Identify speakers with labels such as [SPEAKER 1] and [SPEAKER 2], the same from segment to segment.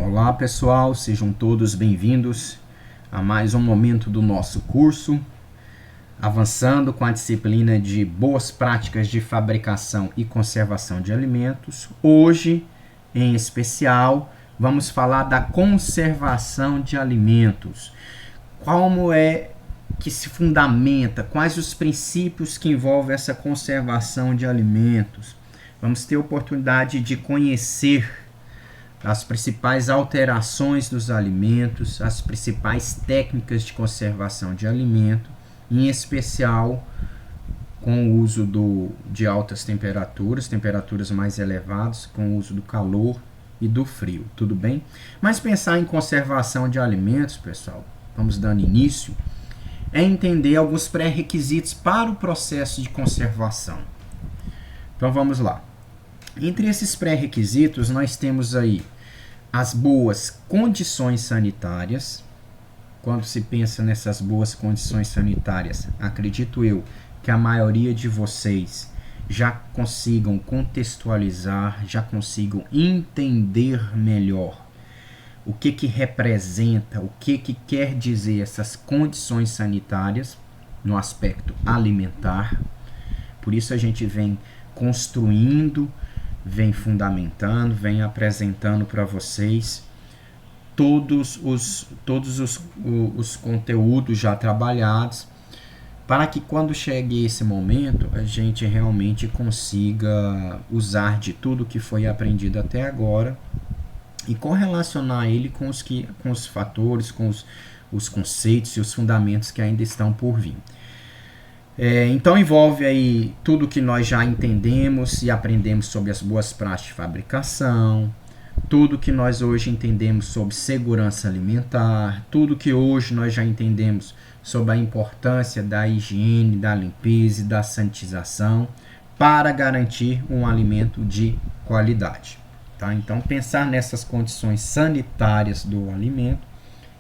[SPEAKER 1] Olá pessoal, sejam todos bem-vindos a mais um momento do nosso curso, avançando com a disciplina de Boas Práticas de Fabricação e Conservação de Alimentos. Hoje, em especial, vamos falar da conservação de alimentos. Como é que se fundamenta, quais os princípios que envolvem essa conservação de alimentos. Vamos ter a oportunidade de conhecer as principais alterações dos alimentos, as principais técnicas de conservação de alimento, em especial com o uso de altas temperaturas mais elevadas, com o uso do calor e do frio, tudo bem? Mas pensar em conservação de alimentos, pessoal, vamos dando início, é entender alguns pré-requisitos para o processo de conservação. Então vamos lá. Entre esses pré-requisitos, nós temos aí as boas condições sanitárias. Quando se pensa nessas boas condições sanitárias, acredito eu que a maioria de vocês já consigam contextualizar, já consigam entender melhor o que representa, o que quer dizer essas condições sanitárias no aspecto alimentar. Por isso a gente vem construindo, vem fundamentando, vem apresentando para vocês todos os conteúdos já trabalhados, para que quando chegue esse momento, a gente realmente consiga usar de tudo que foi aprendido até agora e correlacionar ele com os fatores, com os conceitos e os fundamentos que ainda estão por vir. Então envolve aí tudo que nós já entendemos e aprendemos sobre as boas práticas de fabricação, tudo que nós hoje entendemos sobre segurança alimentar, tudo que hoje nós já entendemos sobre a importância da higiene, da limpeza e da sanitização para garantir um alimento de qualidade. Tá? Então pensar nessas condições sanitárias do alimento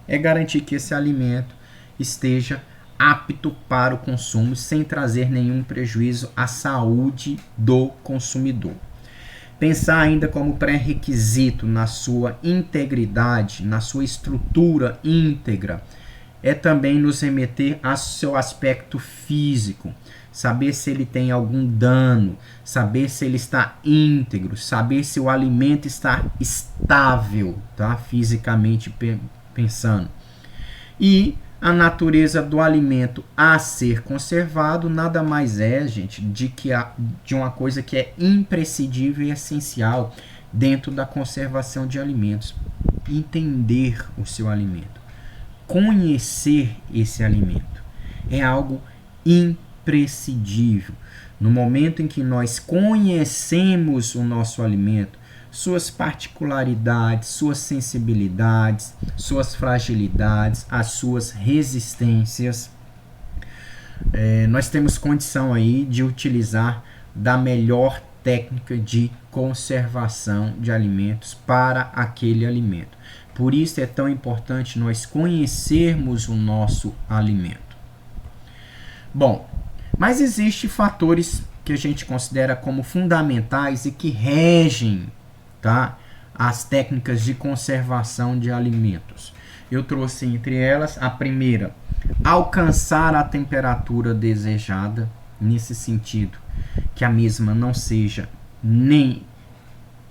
[SPEAKER 1] é garantir que esse alimento esteja apto para o consumo sem trazer nenhum prejuízo à saúde do consumidor. Pensar ainda como pré-requisito na sua integridade, na sua estrutura íntegra, é também nos remeter ao seu aspecto físico, saber se ele tem algum dano, saber se ele está íntegro, saber se o alimento está estável, tá? Fisicamente pensando. E a natureza do alimento a ser conservado nada mais é, gente, de uma coisa que é imprescindível e essencial dentro da conservação de alimentos. Entender o seu alimento, conhecer esse alimento é algo imprescindível. No momento em que nós conhecemos o nosso alimento, suas particularidades, suas sensibilidades, suas fragilidades, as suas resistências, nós temos condição aí de utilizar da melhor técnica de conservação de alimentos para aquele alimento. Por isso é tão importante nós conhecermos o nosso alimento. Bom, mas existem fatores que a gente considera como fundamentais e que regem, tá, as técnicas de conservação de alimentos. Eu trouxe entre elas a primeira, alcançar a temperatura desejada, nesse sentido, que a mesma não seja nem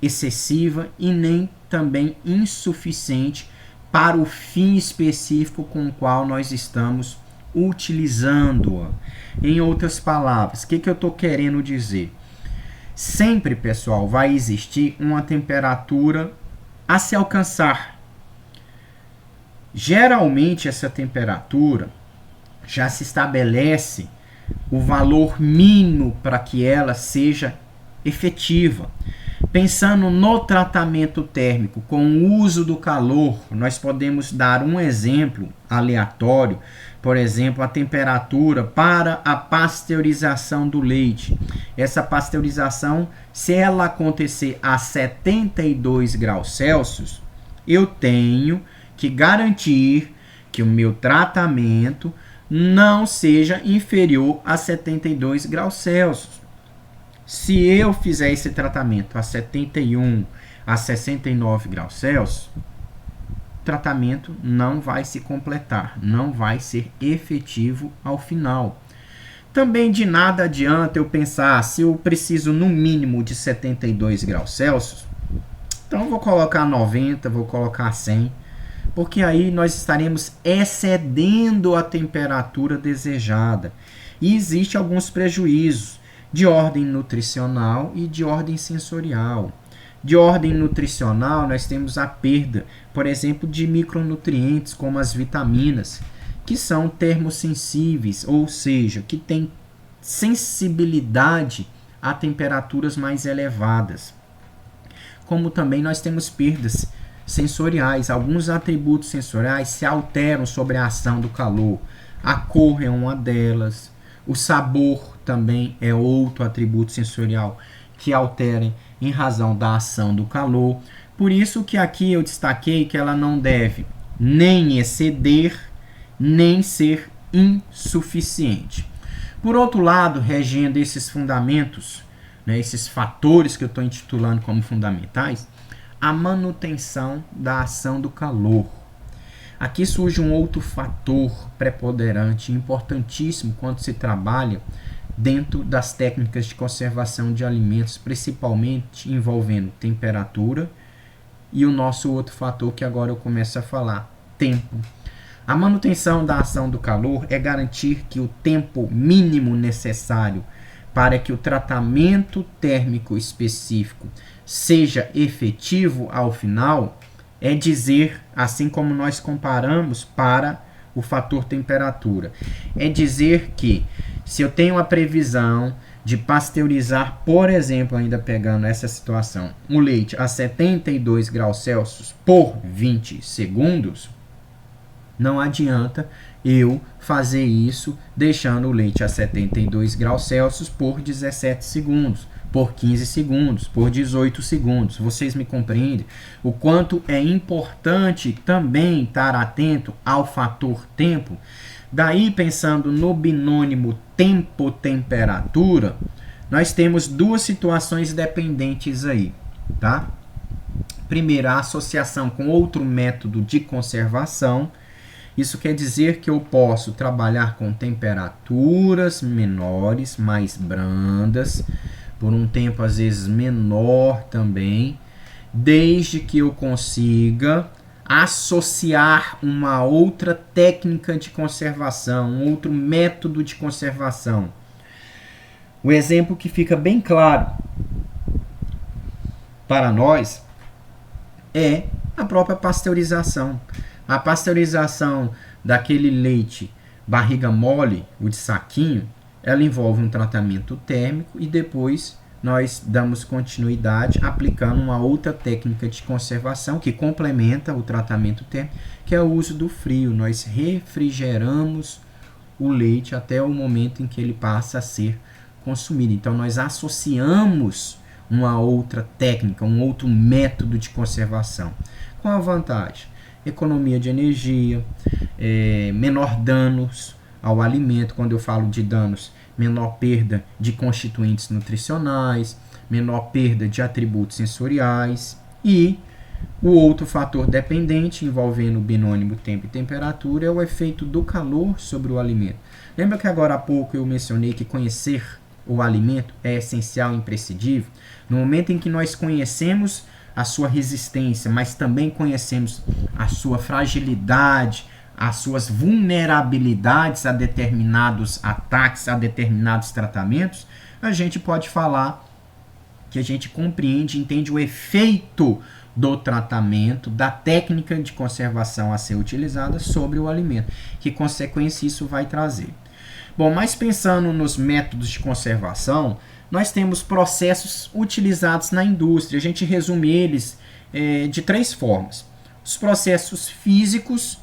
[SPEAKER 1] excessiva e nem também insuficiente para o fim específico com o qual nós estamos utilizando-a. Em outras palavras, o que eu estou querendo dizer? Sempre, pessoal, vai existir uma temperatura a se alcançar. Geralmente, essa temperatura já se estabelece o valor mínimo para que ela seja efetiva. Pensando no tratamento térmico com o uso do calor, nós podemos dar um exemplo aleatório. Por exemplo, a temperatura para a pasteurização do leite. Essa pasteurização, se ela acontecer a 72 graus Celsius, eu tenho que garantir que o meu tratamento não seja inferior a 72 graus Celsius. Se eu fizer esse tratamento a 71 a 69 graus Celsius, tratamento não vai se completar, não vai ser efetivo ao final. Também de nada adianta eu pensar, se eu preciso no mínimo de 72 graus Celsius, então eu vou colocar 90, vou colocar 100, porque aí nós estaremos excedendo a temperatura desejada. E existem alguns prejuízos de ordem nutricional e de ordem sensorial. De ordem nutricional, nós temos a perda, por exemplo, de micronutrientes como as vitaminas, que são termossensíveis, ou seja, que têm sensibilidade a temperaturas mais elevadas. Como também nós temos perdas sensoriais. Alguns atributos sensoriais se alteram sobre a ação do calor. A cor é uma delas. O sabor também é outro atributo sensorial que altera em razão da ação do calor. Por isso que aqui eu destaquei que ela não deve nem exceder, nem ser insuficiente. Por outro lado, regendo esses fundamentos, né, esses fatores que eu estou intitulando como fundamentais, a manutenção da ação do calor. Aqui surge um outro fator preponderante, importantíssimo quando se trabalha dentro das técnicas de conservação de alimentos, principalmente envolvendo temperatura e o nosso outro fator que agora eu começo a falar, tempo. A manutenção da ação do calor é garantir que o tempo mínimo necessário para que o tratamento térmico específico seja efetivo ao final, é dizer, assim como nós comparamos para o fator temperatura, é dizer que se eu tenho a previsão de pasteurizar, por exemplo, ainda pegando essa situação, o leite a 72 graus Celsius por 20 segundos, não adianta eu fazer isso deixando o leite a 72 graus Celsius por 17 segundos, por 15 segundos, por 18 segundos. Vocês me compreendem? O quanto é importante também estar atento ao fator tempo. Daí, pensando no binônimo tempo-temperatura, nós temos duas situações dependentes aí, tá? Primeiro, a associação com outro método de conservação. Isso quer dizer que eu posso trabalhar com temperaturas menores, mais brandas, por um tempo às vezes menor também, desde que eu consiga associar uma outra técnica de conservação, um outro método de conservação. O exemplo que fica bem claro para nós é a própria pasteurização. A pasteurização daquele leite barriga mole, o de saquinho, ela envolve um tratamento térmico e depois nós damos continuidade aplicando uma outra técnica de conservação que complementa o tratamento térmico, que é o uso do frio. Nós refrigeramos o leite até o momento em que ele passa a ser consumido. Então nós associamos uma outra técnica, um outro método de conservação. Com a vantagem? Economia de energia, menor danos ao alimento. Quando eu falo de danos, menor perda de constituintes nutricionais, menor perda de atributos sensoriais. E o outro fator dependente envolvendo o binônimo tempo e temperatura é o efeito do calor sobre o alimento. Lembra que agora há pouco eu mencionei que conhecer o alimento é essencial e imprescindível? No momento em que nós conhecemos a sua resistência, mas também conhecemos a sua fragilidade, as suas vulnerabilidades a determinados ataques, a determinados tratamentos, a gente pode falar que a gente compreende, entende o efeito do tratamento, da técnica de conservação a ser utilizada sobre o alimento, que consequência isso vai trazer. Bom, mas pensando nos métodos de conservação, nós temos processos utilizados na indústria. A gente resume eles de três formas. Os processos físicos,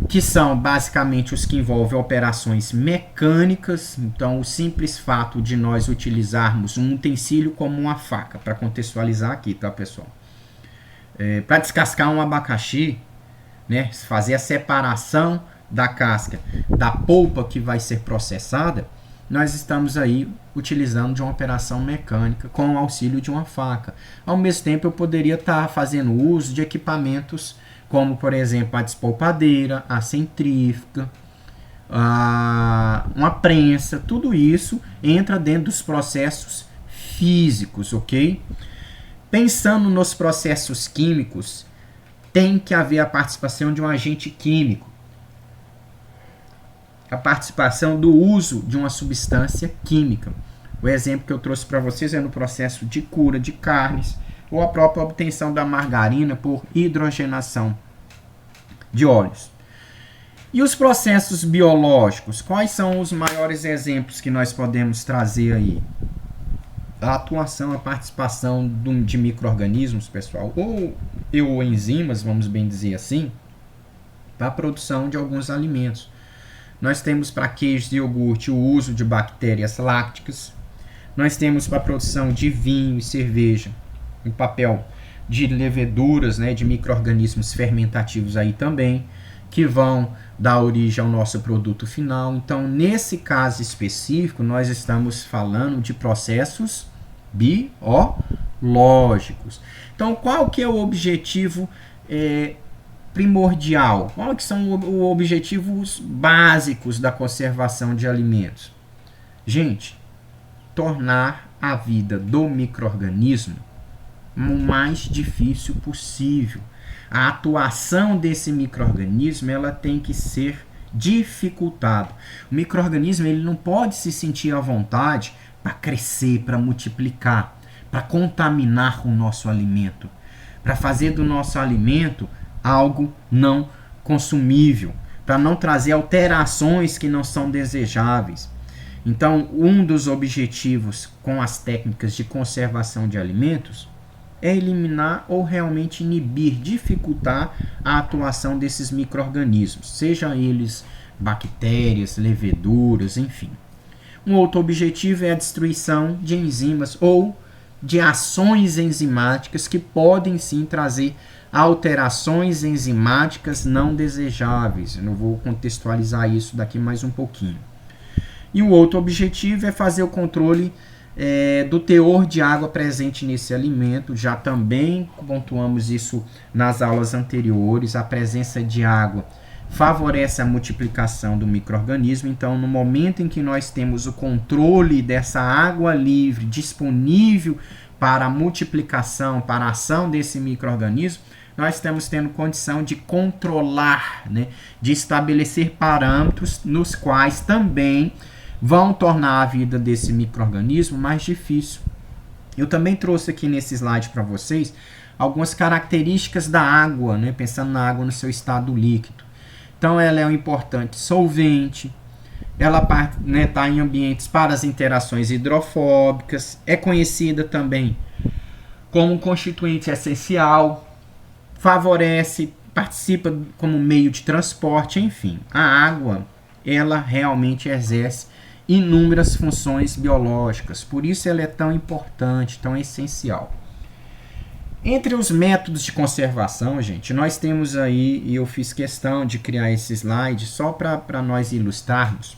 [SPEAKER 1] que são basicamente os que envolvem operações mecânicas. Então, o simples fato de nós utilizarmos um utensílio como uma faca, para contextualizar aqui, tá, pessoal? Para descascar um abacaxi, né, fazer a separação da casca da polpa que vai ser processada, nós estamos aí utilizando de uma operação mecânica com o auxílio de uma faca. Ao mesmo tempo, eu poderia estar fazendo uso de equipamentos como, por exemplo, a despolpadeira, a centrífuga, uma prensa. Tudo isso entra dentro dos processos físicos, ok? Pensando nos processos químicos, tem que haver a participação de um agente químico, a participação do uso de uma substância química. O exemplo que eu trouxe para vocês é no processo de cura de carnes ou a própria obtenção da margarina por hidrogenação de óleos. E os processos biológicos, quais são os maiores exemplos que nós podemos trazer aí? A atuação, a participação de micro-organismos, pessoal, ou enzimas, vamos bem dizer assim, para a produção de alguns alimentos. Nós temos para queijos e iogurte o uso de bactérias lácticas. Nós temos para a produção de vinho e cerveja o papel de leveduras, né, de micro-organismos fermentativos aí também, que vão dar origem ao nosso produto final. Então, nesse caso específico, nós estamos falando de processos biológicos. Então, qual que é o objetivo primordial? Qual que são os objetivos básicos da conservação de alimentos? Gente, tornar a vida do micro-organismo o mais difícil possível. A atuação desse micro-organismo, ela tem que ser dificultada. O micro-organismo, ele não pode se sentir à vontade para crescer, para multiplicar, para contaminar o nosso alimento, para fazer do nosso alimento algo não consumível, para não trazer alterações que não são desejáveis. Então, um dos objetivos com as técnicas de conservação de alimentos é eliminar ou realmente inibir, dificultar a atuação desses micro-organismos, sejam eles bactérias, leveduras, enfim. Um outro objetivo é a destruição de enzimas ou de ações enzimáticas que podem sim trazer alterações enzimáticas não desejáveis. Eu não vou contextualizar isso daqui mais um pouquinho. E o outro objetivo é fazer o controle do teor de água presente nesse alimento. Já também pontuamos isso nas aulas anteriores. A presença de água favorece a multiplicação do micro-organismo. Então, no momento em que nós temos o controle dessa água livre disponível para a multiplicação, para a ação desse micro-organismo, nós estamos tendo condição de controlar, né, de estabelecer parâmetros nos quais também vão tornar a vida desse micro-organismo mais difícil. Eu também trouxe aqui nesse slide para vocês algumas características da água, né, pensando na água no seu estado líquido. Então, ela é um importante solvente, ela está em ambientes para as interações hidrofóbicas, é conhecida também como um constituinte essencial, favorece, participa como meio de transporte, enfim. A água, ela realmente exerce inúmeras funções biológicas, por isso ela é tão importante, tão essencial. Entre os métodos de conservação, gente, nós temos aí, e eu fiz questão de criar esse slide só para nós ilustrarmos,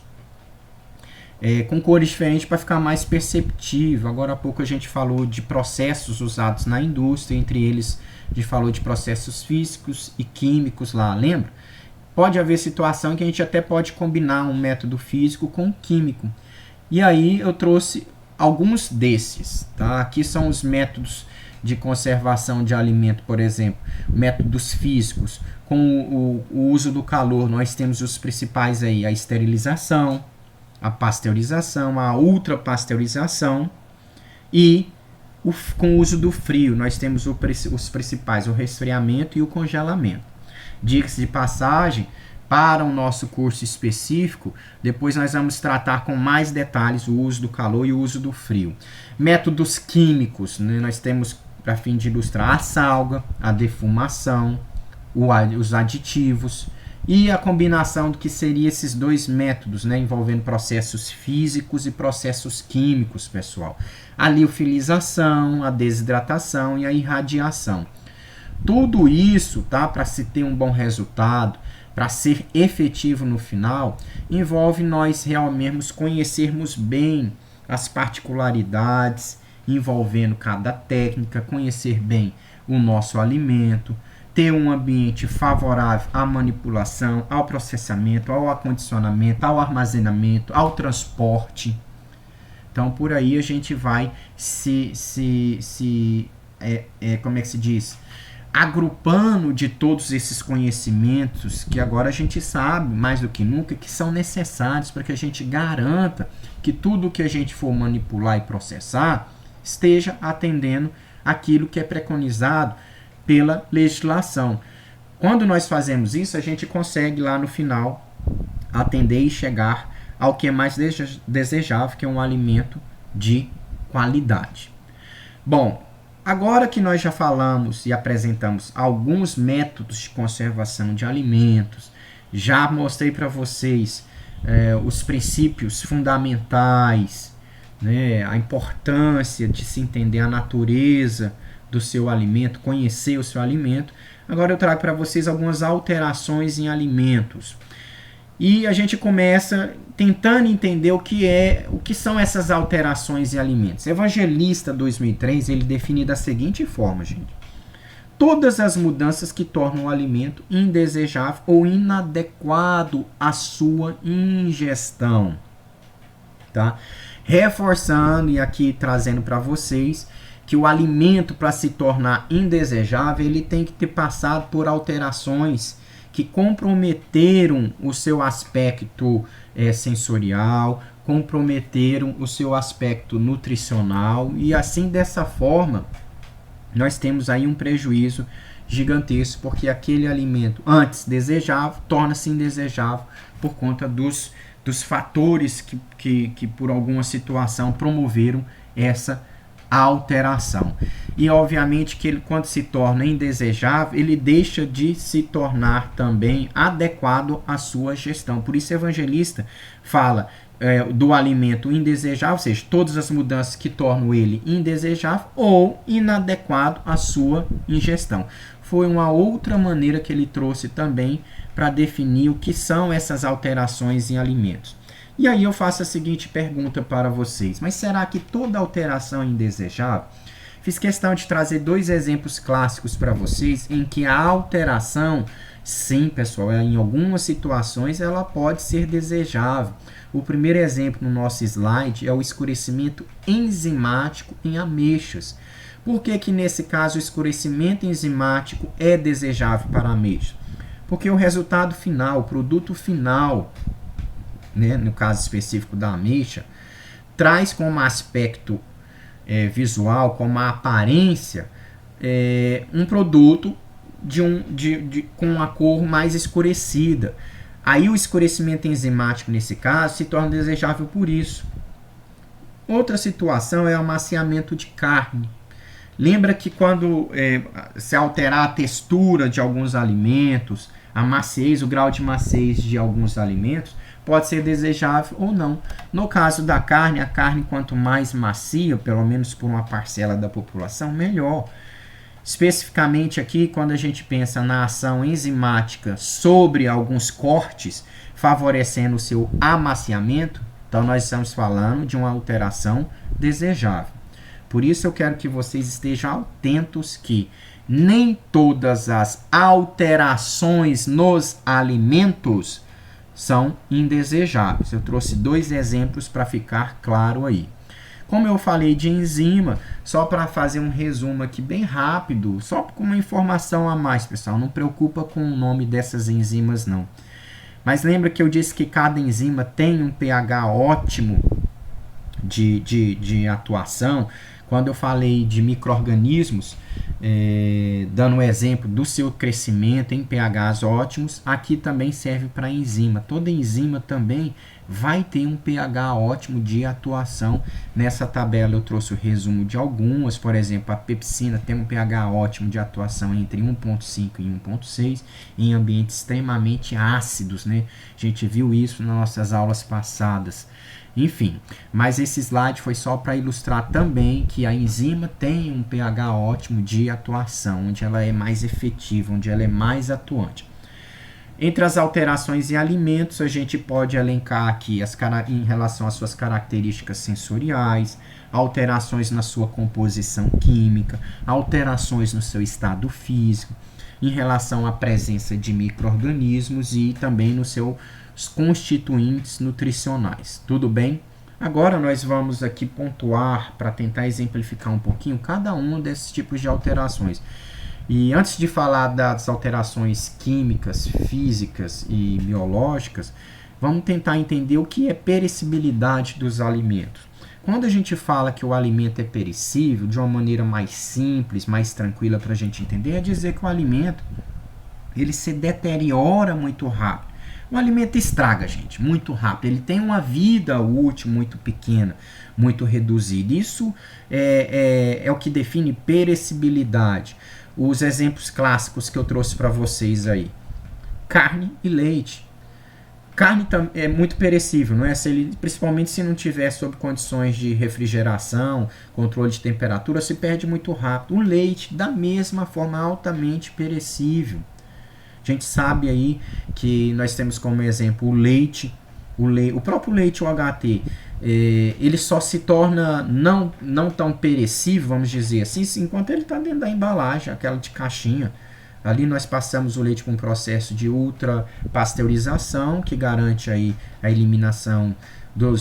[SPEAKER 1] com cores diferentes para ficar mais perceptível. Agora há pouco a gente falou de processos usados na indústria, entre eles a gente falou de processos físicos e químicos lá, lembra? Pode haver situação que a gente até pode combinar um método físico com um químico. E aí eu trouxe alguns desses, tá? Aqui são os métodos de conservação de alimento, por exemplo, métodos físicos. Com o uso do calor, nós temos os principais aí, a esterilização, a pasteurização, a ultrapasteurização e com o uso do frio, nós temos os principais, o resfriamento e o congelamento. Diga-se de passagem, para o nosso curso específico, depois nós vamos tratar com mais detalhes o uso do calor e o uso do frio. Métodos químicos, né? Nós temos, para fim de ilustrar, a salga, a defumação, os aditivos e a combinação do que seriam esses dois métodos, né? Envolvendo processos físicos e processos químicos, pessoal. A liofilização, a desidratação e a irradiação. Tudo isso, tá? Para se ter um bom resultado, para ser efetivo no final, envolve nós realmente conhecermos bem as particularidades envolvendo cada técnica, conhecer bem o nosso alimento, ter um ambiente favorável à manipulação, ao processamento, ao acondicionamento, ao armazenamento, ao transporte. Então, por aí a gente vai como é que se diz? Agrupando de todos esses conhecimentos que agora a gente sabe, mais do que nunca, que são necessários para que a gente garanta que tudo que a gente for manipular e processar esteja atendendo aquilo que é preconizado pela legislação. Quando nós fazemos isso, a gente consegue lá no final atender e chegar ao que é mais desejável, que é um alimento de qualidade. Bom, agora que nós já falamos e apresentamos alguns métodos de conservação de alimentos, já mostrei para vocês os princípios fundamentais, né, a importância de se entender a natureza do seu alimento, conhecer o seu alimento. Agora eu trago para vocês algumas alterações em alimentos. E a gente começa tentando entender o que são essas alterações em alimentos. Evangelista 2003, ele define da seguinte forma, gente: todas as mudanças que tornam o alimento indesejável ou inadequado à sua ingestão, tá? Reforçando e aqui trazendo para vocês que o alimento, para se tornar indesejável, ele tem que ter passado por alterações que comprometeram o seu aspecto sensorial, comprometeram o seu aspecto nutricional, e assim, dessa forma, nós temos aí um prejuízo gigantesco, porque aquele alimento antes desejável torna-se indesejável por conta dos fatores que por alguma situação promoveram essa alteração. E obviamente que ele, quando se torna indesejável, ele deixa de se tornar também adequado à sua gestão. Por isso, o evangelista fala do alimento indesejável, ou seja, todas as mudanças que tornam ele indesejável ou inadequado à sua ingestão. Foi uma outra maneira que ele trouxe também para definir o que são essas alterações em alimentos. E aí eu faço a seguinte pergunta para vocês: mas será que toda alteração é indesejável? Fiz questão de trazer 2 exemplos clássicos para vocês em que a alteração, sim, pessoal, em algumas situações ela pode ser desejável. O primeiro exemplo no nosso slide é o escurecimento enzimático em ameixas. Por que nesse caso o escurecimento enzimático é desejável para ameixas? Porque o resultado final, o produto final, né, no caso específico da ameixa, traz como aspecto visual, como a aparência, um produto com uma cor mais escurecida. Aí o escurecimento enzimático, nesse caso, se torna desejável por isso. Outra situação é o amaciamento de carne. Lembra que quando se alterar a textura de alguns alimentos, a maciez, o grau de maciez de alguns alimentos, pode ser desejável ou não. No caso da carne, a carne quanto mais macia, pelo menos por uma parcela da população, melhor. Especificamente aqui, quando a gente pensa na ação enzimática sobre alguns cortes, favorecendo o seu amaciamento, então nós estamos falando de uma alteração desejável. Por isso eu quero que vocês estejam atentos que nem todas as alterações nos alimentos são indesejáveis. Eu trouxe 2 exemplos para ficar claro aí. Como eu falei de enzima, só para fazer um resumo aqui bem rápido, só com uma informação a mais, pessoal, não preocupa com o nome dessas enzimas não. Mas lembra que eu disse que cada enzima tem um pH ótimo de atuação? Quando eu falei de micro-organismos, dando um exemplo do seu crescimento em pHs ótimos, aqui também serve para enzima. Toda enzima também vai ter um pH ótimo de atuação. Nessa tabela eu trouxe o resumo de algumas, por exemplo, a pepsina tem um pH ótimo de atuação entre 1,5 e 1,6 em ambientes extremamente ácidos, né? A gente viu isso nas nossas aulas passadas. Enfim, mas esse slide foi só para ilustrar também que a enzima tem um pH ótimo de atuação, onde ela é mais efetiva, onde ela é mais atuante. Entre as alterações em alimentos, a gente pode elencar aqui em relação às suas características sensoriais, alterações na sua composição química, alterações no seu estado físico, em relação à presença de micro-organismos e também nos seus constituintes nutricionais. Tudo bem? Agora nós vamos aqui pontuar para tentar exemplificar um pouquinho cada um desses tipos de alterações. E antes de falar das alterações químicas, físicas e biológicas, vamos tentar entender o que é perecibilidade dos alimentos. Quando a gente fala que o alimento é perecível, de uma maneira mais simples, mais tranquila para a gente entender, é dizer que o alimento ele se deteriora muito rápido. O alimento estraga, gente, muito rápido. Ele tem uma vida útil muito pequena, muito reduzida. Isso é o que define perecibilidade. Os exemplos clássicos que eu trouxe para vocês aí. Carne e leite. Carne é muito perecível, não é? Principalmente se não tiver sob condições de refrigeração, controle de temperatura, se perde muito rápido. O leite, da mesma forma, altamente perecível. A gente sabe aí que nós temos como exemplo o próprio leite UHT, ele só se torna não tão perecível, vamos dizer assim, enquanto ele está dentro da embalagem, aquela de caixinha. Ali nós passamos o leite por um processo de ultrapasteurização, que garante aí a eliminação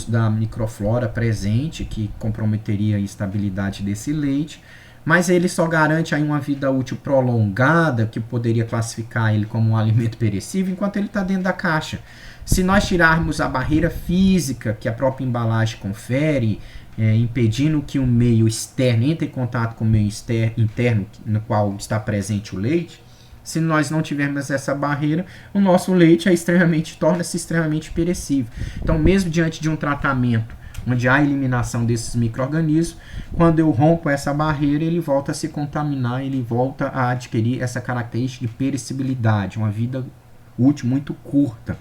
[SPEAKER 1] da microflora presente, que comprometeria a estabilidade desse leite. Mas ele só garante aí uma vida útil prolongada, que poderia classificar ele como um alimento perecível, enquanto ele está dentro da caixa. Se nós tirarmos a barreira física que a própria embalagem confere, impedindo que o meio externo entre em contato com o meio interno no qual está presente o leite, se nós não tivermos essa barreira, o nosso leite torna-se extremamente perecível. Então, mesmo diante de um tratamento onde há eliminação desses micro-organismos, quando eu rompo essa barreira, ele volta a se contaminar, ele volta a adquirir essa característica de perecibilidade, uma vida útil muito curta.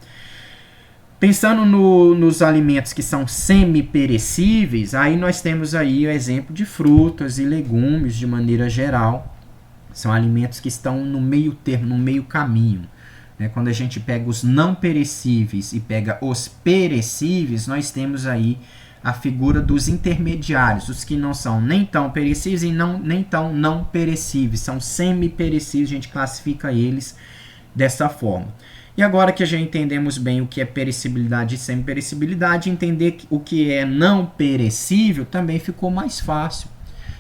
[SPEAKER 1] Pensando nos alimentos que são semi-perecíveis, aí nós temos aí o exemplo de frutas e legumes de maneira geral. São alimentos que estão no meio termo, no meio caminho. Quando a gente pega os não perecíveis e pega os perecíveis, nós temos aí a figura dos intermediários, os que não são nem tão perecíveis e nem tão não perecíveis, são semi-perecíveis, a gente classifica eles dessa forma. E agora que já entendemos bem o que é perecibilidade e semi-perecibilidade, entender o que é não perecível também ficou mais fácil.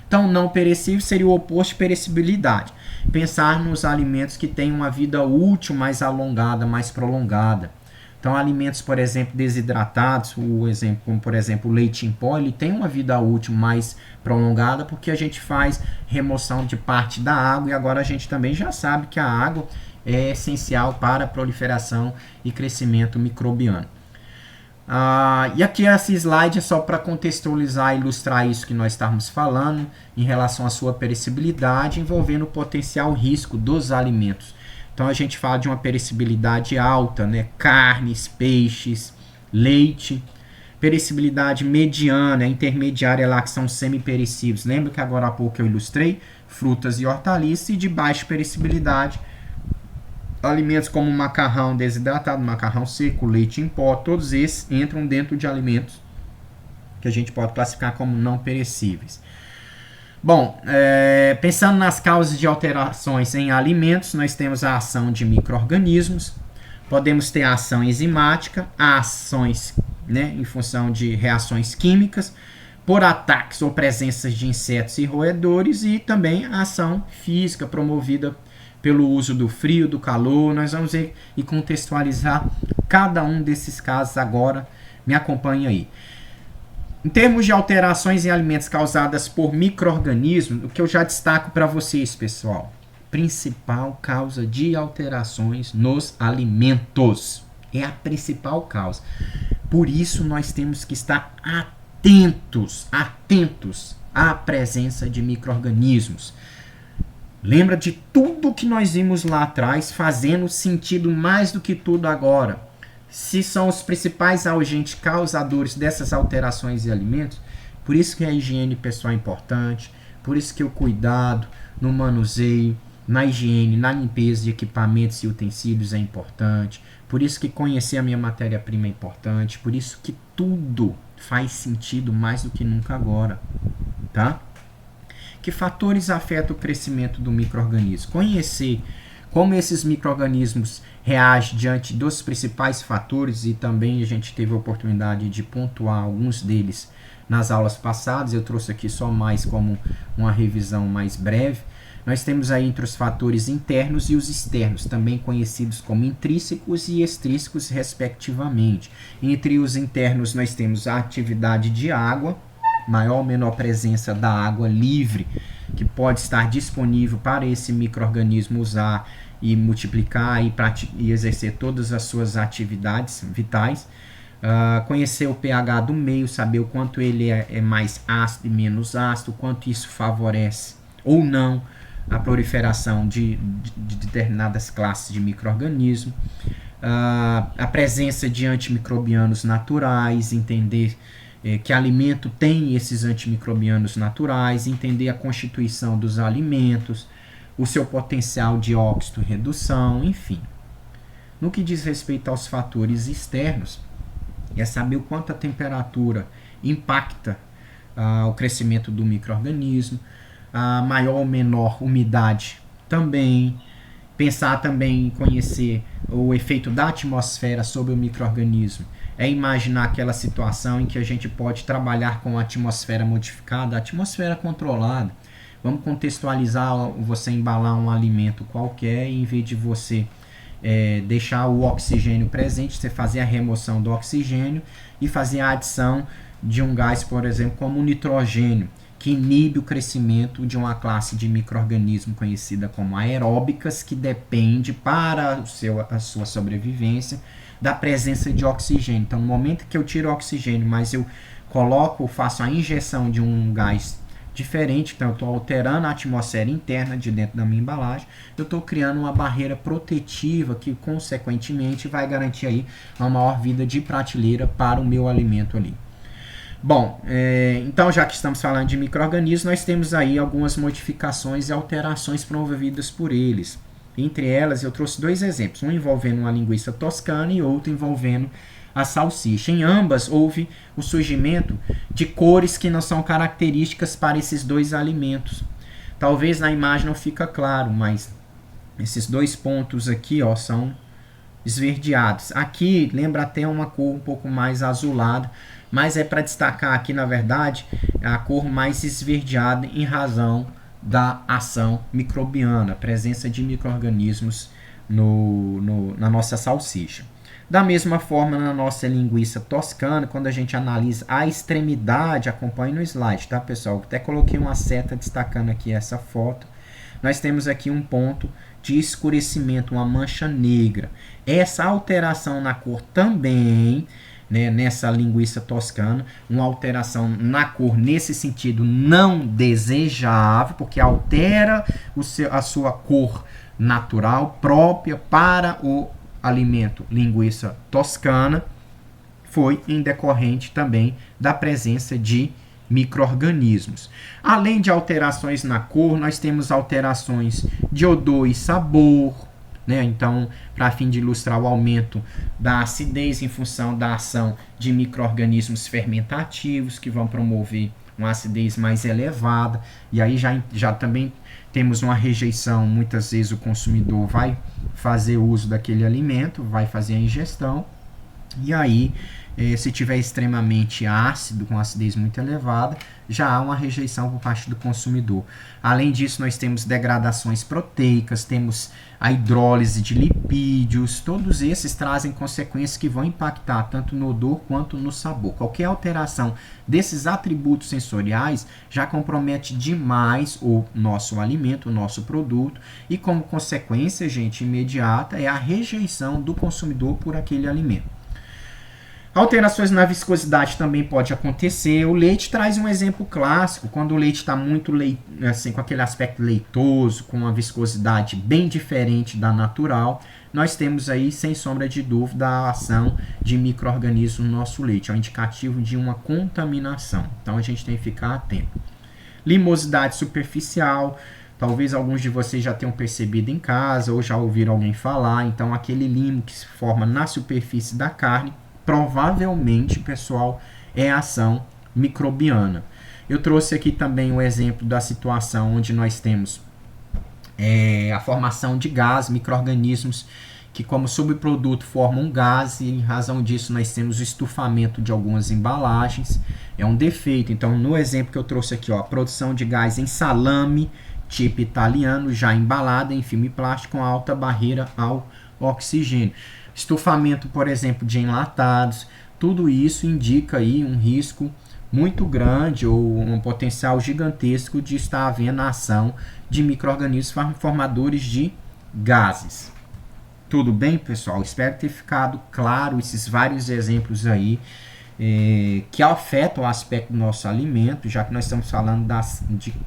[SPEAKER 1] Então, não perecível seria o oposto de perecibilidade. Pensar nos alimentos que têm uma vida útil mais alongada, mais prolongada. Então, alimentos, por exemplo, desidratados, como por exemplo o leite em pó, ele tem uma vida útil mais prolongada porque a gente faz remoção de parte da água e agora a gente também já sabe que a água é essencial para a proliferação e crescimento microbiano. E aqui esse slide é só para contextualizar e ilustrar isso que nós estamos falando em relação à sua perecibilidade, envolvendo o potencial risco dos alimentos. Então a gente fala de uma perecibilidade alta, carnes, peixes, leite. Perecibilidade mediana, intermediária lá que são semi-perecíveis. Lembra que agora há pouco eu ilustrei? Frutas e hortaliças. E de baixa perecibilidade, alimentos como macarrão desidratado, macarrão seco, leite em pó, todos esses entram dentro de alimentos que a gente pode classificar como não perecíveis. Bom, pensando nas causas de alterações em alimentos, nós temos a ação de micro-organismos, podemos ter a ação enzimática, ações em função de reações químicas, por ataques ou presenças de insetos e roedores, e também a ação física promovida pelo uso do frio, do calor. Nós vamos ver e contextualizar cada um desses casos agora. Me acompanhe aí. Em termos de alterações em alimentos causadas por micro-organismos, o que eu já destaco para vocês, pessoal, principal causa de alterações nos alimentos. É a principal causa. Por isso nós temos que estar atentos à presença de micro-organismos. Lembra de tudo que nós vimos lá atrás, fazendo sentido mais do que tudo agora. se são os principais agentes causadores dessas alterações de alimentos, por isso que a higiene pessoal é importante, por isso que o cuidado no manuseio, na higiene, na limpeza de equipamentos e utensílios é importante, por isso que conhecer a minha matéria-prima é importante, por isso que tudo faz sentido mais do que nunca agora, tá? Que fatores afetam o crescimento do micro-organismo? Conhecer como esses micro-organismos reagem diante dos principais fatores, e também a gente teve a oportunidade de pontuar alguns deles nas aulas passadas, eu trouxe aqui só mais como uma revisão mais breve. Nós temos aí entre os fatores internos e os externos, também conhecidos como intrínsecos e extrínsecos, respectivamente. Entre os internos nós temos a atividade de água, maior ou menor presença da água livre, que pode estar disponível para esse micro-organismo usar e multiplicar e exercer todas as suas atividades vitais. Conhecer o pH do meio, saber o quanto ele é mais ácido e menos ácido, o quanto isso favorece ou não a proliferação de determinadas classes de micro-organismos. A presença de antimicrobianos naturais, entender que alimento tem esses antimicrobianos naturais, entender a constituição dos alimentos, o seu potencial de óxido redução, enfim. No que diz respeito aos fatores externos, é saber o quanto a temperatura impacta o crescimento do micro-organismo, a maior ou menor umidade também, pensar também em conhecer o efeito da atmosfera sobre o micro-organismo, é imaginar aquela situação em que a gente pode trabalhar com a atmosfera modificada, a atmosfera controlada. Vamos contextualizar você embalar um alimento qualquer, e em vez de você deixar o oxigênio presente, você fazer a remoção do oxigênio e fazer a adição de um gás, por exemplo, como o nitrogênio, que inibe o crescimento de uma classe de micro-organismo conhecida como aeróbicas, que depende para a sua sobrevivência da presença de oxigênio. Então, no momento que eu tiro o oxigênio, mas eu faço a injeção de um gás diferente, então eu estou alterando a atmosfera interna de dentro da minha embalagem, eu estou criando uma barreira protetiva que, consequentemente, vai garantir aí uma maior vida de prateleira para o meu alimento ali. Bom, então já que estamos falando de micro-organismos, nós temos aí algumas modificações e alterações promovidas por eles. Entre elas, eu trouxe dois exemplos, um envolvendo uma linguiça toscana e outro envolvendo a salsicha. Em ambas, houve o surgimento de cores que não são características para esses dois alimentos. Talvez na imagem não fica claro, mas esses dois pontos aqui são esverdeados. Aqui lembra até uma cor um pouco mais azulada, mas é para destacar aqui, na verdade, a cor mais esverdeada em razão da ação microbiana, a presença de micro-organismos na nossa salsicha. Da mesma forma, na nossa linguiça toscana, quando a gente analisa a extremidade, acompanhe no slide, tá, pessoal? Até coloquei uma seta destacando aqui essa foto. Nós temos aqui um ponto de escurecimento, uma mancha negra. Essa alteração na cor também, nessa linguiça toscana, uma alteração na cor nesse sentido não desejável, porque altera a sua cor natural própria para o alimento linguiça toscana, foi em decorrente também da presença de micro-organismos. Além de alterações na cor, nós temos alterações de odor e sabor, então, para fim de ilustrar o aumento da acidez em função da ação de micro-organismos fermentativos que vão promover uma acidez mais elevada, e aí já também temos uma rejeição. Muitas vezes o consumidor vai fazer uso daquele alimento, vai fazer a ingestão, e aí se tiver extremamente ácido, com acidez muito elevada, já há uma rejeição por parte do consumidor. Além disso, nós temos degradações proteicas, temos a hidrólise de lipídios, todos esses trazem consequências que vão impactar tanto no odor quanto no sabor. Qualquer alteração desses atributos sensoriais já compromete demais o nosso alimento, o nosso produto, e como consequência, gente, imediata é a rejeição do consumidor por aquele alimento. Alterações na viscosidade também pode acontecer. O leite traz um exemplo clássico, quando o leite está muito assim, com aquele aspecto leitoso, com uma viscosidade bem diferente da natural, nós temos aí, sem sombra de dúvida, a ação de micro-organismos no nosso leite. É um indicativo de uma contaminação. Então a gente tem que ficar atento. Limosidade superficial, talvez alguns de vocês já tenham percebido em casa ou já ouviram alguém falar. Então aquele limo que se forma na superfície da carne, provavelmente, pessoal, é ação microbiana. Eu trouxe aqui também o exemplo da situação onde nós temos a formação de gás, micro-organismos que como subproduto formam um gás, e em razão disso nós temos o estufamento de algumas embalagens. É um defeito. Então, no exemplo que eu trouxe aqui, ó, a produção de gás em salame, tipo italiano, já embalada em filme plástico com alta barreira ao oxigênio. Estufamento, por exemplo, de enlatados, tudo isso indica aí um risco muito grande ou um potencial gigantesco de estar havendo a ação de micro-organismos formadores de gases. Tudo bem, pessoal? Espero ter ficado claro esses vários exemplos aí que afetam o aspecto do nosso alimento, já que nós estamos falando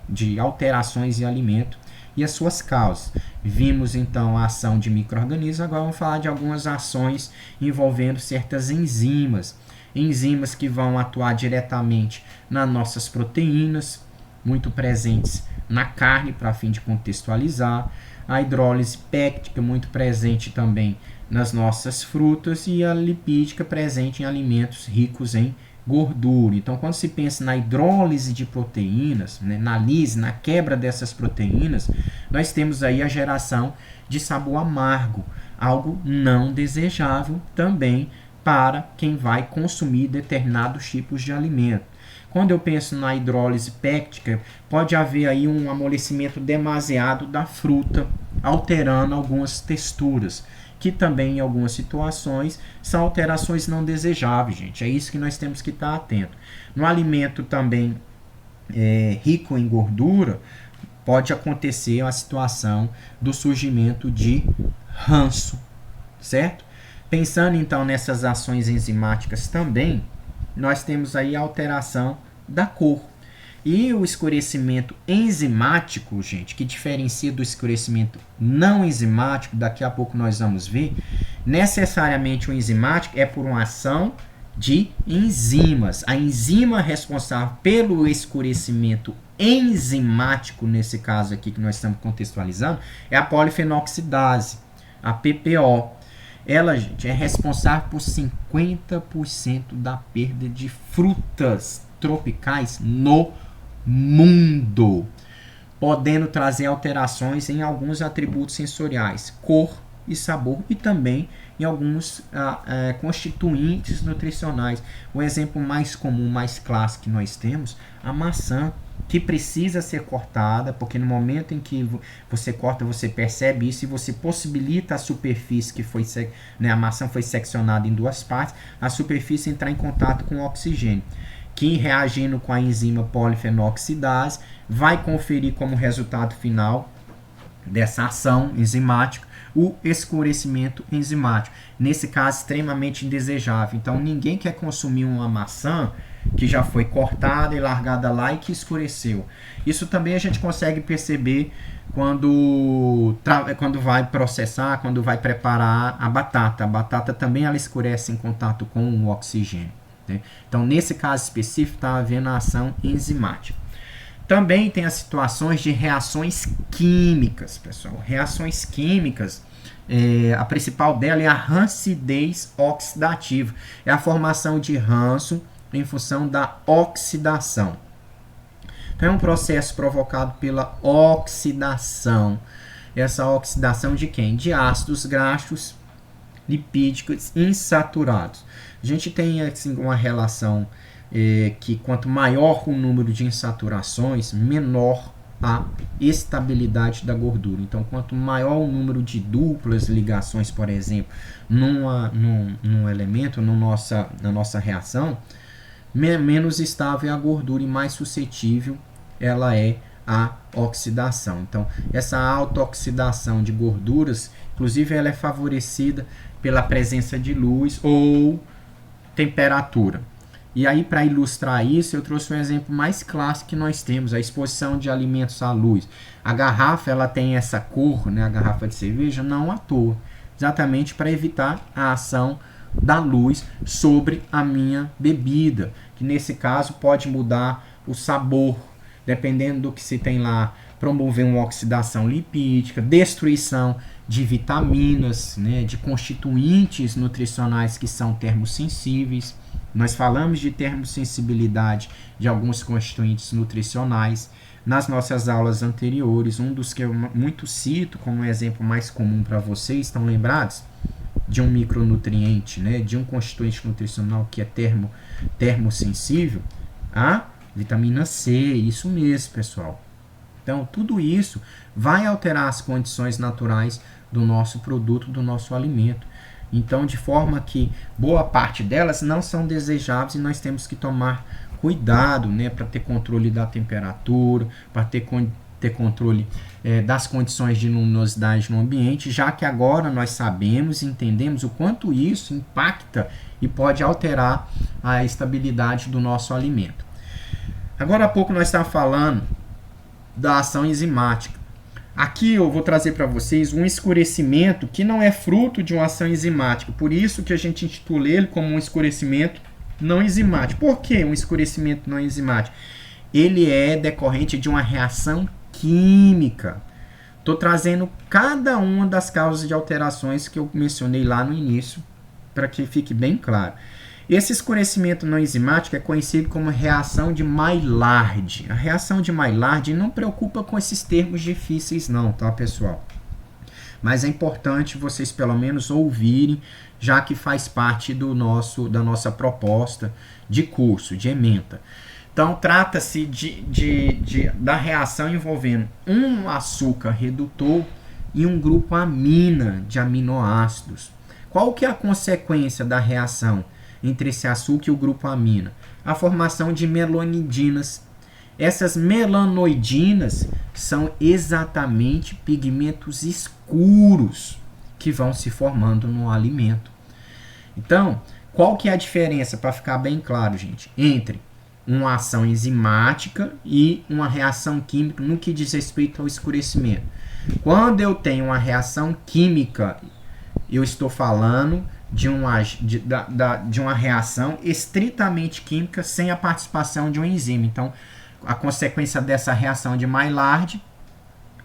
[SPEAKER 1] de alterações em alimento e as suas causas. Vimos então a ação de micro-organismos, agora vamos falar de algumas ações envolvendo certas enzimas. Enzimas que vão atuar diretamente nas nossas proteínas, muito presentes na carne, para fim de contextualizar. A hidrólise péptica, muito presente também nas nossas frutas, e a lipídica, presente em alimentos ricos em gordura. Então, quando se pensa na hidrólise de proteínas, né, na lise, na quebra dessas proteínas, nós temos aí a geração de sabor amargo, algo não desejável também para quem vai consumir determinados tipos de alimento. Quando eu penso na hidrólise péptica, pode haver aí um amolecimento demasiado da fruta, alterando algumas texturas, que também em algumas situações são alterações não desejáveis, gente. É isso que nós temos que estar atento. No alimento também rico em gordura, pode acontecer a situação do surgimento de ranço, certo? Pensando então nessas ações enzimáticas também, nós temos aí a alteração da cor. E o escurecimento enzimático, gente, que diferencia do escurecimento não enzimático, daqui a pouco nós vamos ver, necessariamente o enzimático é por uma ação de enzimas. A enzima responsável pelo escurecimento enzimático, nesse caso aqui que nós estamos contextualizando, é a polifenoxidase, a PPO. Ela, gente, é responsável por 50% da perda de frutas tropicais no mundo, podendo trazer alterações em alguns atributos sensoriais, cor e sabor, e também em alguns constituintes nutricionais. O exemplo mais comum, mais clássico que nós temos, a maçã, que precisa ser cortada, porque no momento em que você corta, você percebe isso, e você possibilita a superfície que foi, né, a maçã foi seccionada em duas partes, a superfície entrar em contato com o oxigênio, que reagindo com a enzima polifenoxidase, vai conferir como resultado final dessa ação enzimática o escurecimento enzimático, nesse caso extremamente indesejável. Então ninguém quer consumir uma maçã que já foi cortada e largada lá e que escureceu. Isso também a gente consegue perceber quando vai processar, quando vai preparar a batata. A batata também ela escurece em contato com o oxigênio, né? Então nesse caso específico está havendo a ação enzimática. Também tem as situações de reações químicas, pessoal. Reações químicas, a principal dela é a rancidez oxidativa. É a formação de ranço em função da oxidação. Então é um processo provocado pela oxidação. Essa oxidação de quem? De ácidos graxos lipídicos insaturados. A gente tem assim, uma relação que quanto maior o número de insaturações, menor a estabilidade da gordura. Então, quanto maior o número de duplas ligações, por exemplo, num elemento, na nossa reação, menos estável é a gordura e mais suscetível ela é à oxidação. Então, essa alta oxidação de gorduras, inclusive, ela é favorecida pela presença de luz ou temperatura. E aí, para ilustrar isso, eu trouxe um exemplo mais clássico que nós temos, a exposição de alimentos à luz. A garrafa, ela tem essa cor, né, a garrafa de cerveja, não à toa, exatamente para evitar a ação da luz sobre a minha bebida, que nesse caso pode mudar o sabor, dependendo do que se tem lá, promover uma oxidação lipídica, destruição de vitaminas, né, de constituintes nutricionais que são termossensíveis. Nós falamos de termossensibilidade de alguns constituintes nutricionais nas nossas aulas anteriores. Um dos que eu muito cito como um exemplo mais comum para vocês, estão lembrados? De um micronutriente, né, de um constituinte nutricional que é termossensível, a vitamina C, isso mesmo, pessoal. Então, tudo isso vai alterar as condições naturais do nosso produto, do nosso alimento. Então, de forma que boa parte delas não são desejáveis e nós temos que tomar cuidado, né, para ter controle da temperatura, para ter controle das condições de luminosidade no ambiente, já que agora nós sabemos e entendemos o quanto isso impacta e pode alterar a estabilidade do nosso alimento. Agora há pouco nós estávamos falando da ação enzimática. Aqui eu vou trazer para vocês um escurecimento que não é fruto de uma ação enzimática, por isso que a gente intitula ele como um escurecimento não enzimático. Por que um escurecimento não enzimático? Ele é decorrente de uma reação química. Estou trazendo cada uma das causas de alterações que eu mencionei lá no início, para que fique bem claro. Esse escurecimento não enzimático é conhecido como reação de Maillard. A reação de Maillard não preocupa com esses termos difíceis não, tá, pessoal? Mas é importante vocês pelo menos ouvirem, já que faz parte da nossa proposta de curso, de ementa. Então, trata-se da reação envolvendo um açúcar redutor e um grupo amina de aminoácidos. Qual que é a consequência da reação entre esse açúcar e o grupo amina? A formação de melanoidinas. Essas melanoidinas são exatamente pigmentos escuros que vão se formando no alimento. Então, qual que é a diferença, para ficar bem claro, gente, entre uma ação enzimática e uma reação química no que diz respeito ao escurecimento? Quando eu tenho uma reação química, eu estou falando de uma reação estritamente química sem a participação de um enzima. Então, a consequência dessa reação de Maillard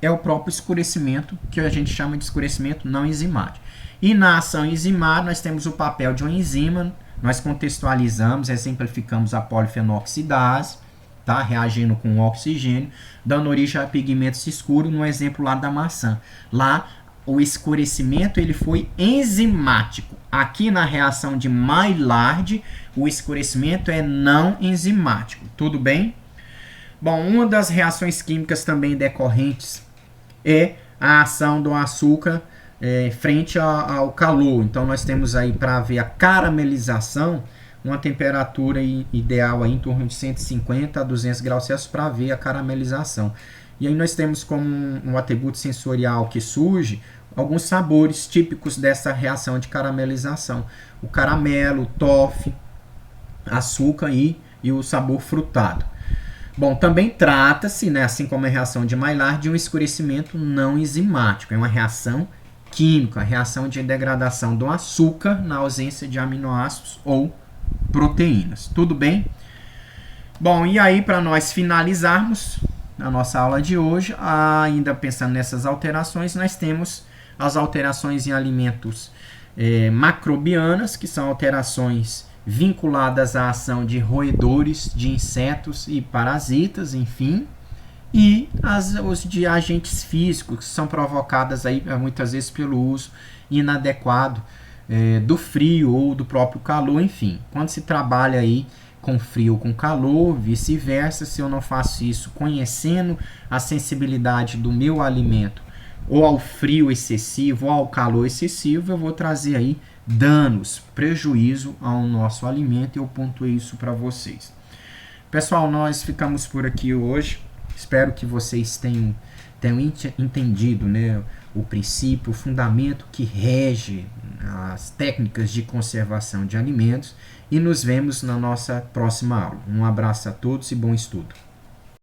[SPEAKER 1] é o próprio escurecimento, que a gente chama de escurecimento não enzimático. E na ação enzimática, nós temos o papel de uma enzima, nós contextualizamos, exemplificamos a polifenoxidase, tá? Reagindo com o oxigênio, dando origem a pigmentos escuros, no exemplo lá da maçã. Lá, o escurecimento ele foi enzimático. Aqui na reação de Maillard, o escurecimento é não enzimático. Tudo bem? Bom, uma das reações químicas também decorrentes é a ação do açúcar frente ao calor. Então, nós temos aí para ver a caramelização, uma temperatura ideal aí em torno de 150 a 200 graus Celsius para ver a caramelização. E aí nós temos como um atributo sensorial que surge alguns sabores típicos dessa reação de caramelização. O caramelo, o toffee, açúcar e o sabor frutado. Bom, também trata-se, né, assim como a reação de Maillard, de um escurecimento não enzimático. É uma reação química, a reação de degradação do açúcar na ausência de aminoácidos ou proteínas. Tudo bem? Bom, e aí para nós finalizarmos a nossa aula de hoje, ainda pensando nessas alterações, nós temos as alterações em alimentos macrobianas, que são alterações vinculadas à ação de roedores, de insetos e parasitas, enfim, e os de agentes físicos, que são provocadas aí, muitas vezes pelo uso inadequado do frio ou do próprio calor, enfim. Quando se trabalha aí com frio ou com calor, vice-versa, se eu não faço isso conhecendo a sensibilidade do meu alimento ou ao frio excessivo ou ao calor excessivo, eu vou trazer aí danos, prejuízo ao nosso alimento, e eu pontuei isso para vocês. Pessoal, nós ficamos por aqui hoje. Espero que vocês tenham entendido, né, o princípio, o fundamento que rege as técnicas de conservação de alimentos e nos vemos na nossa próxima aula. Um abraço a todos e bom estudo.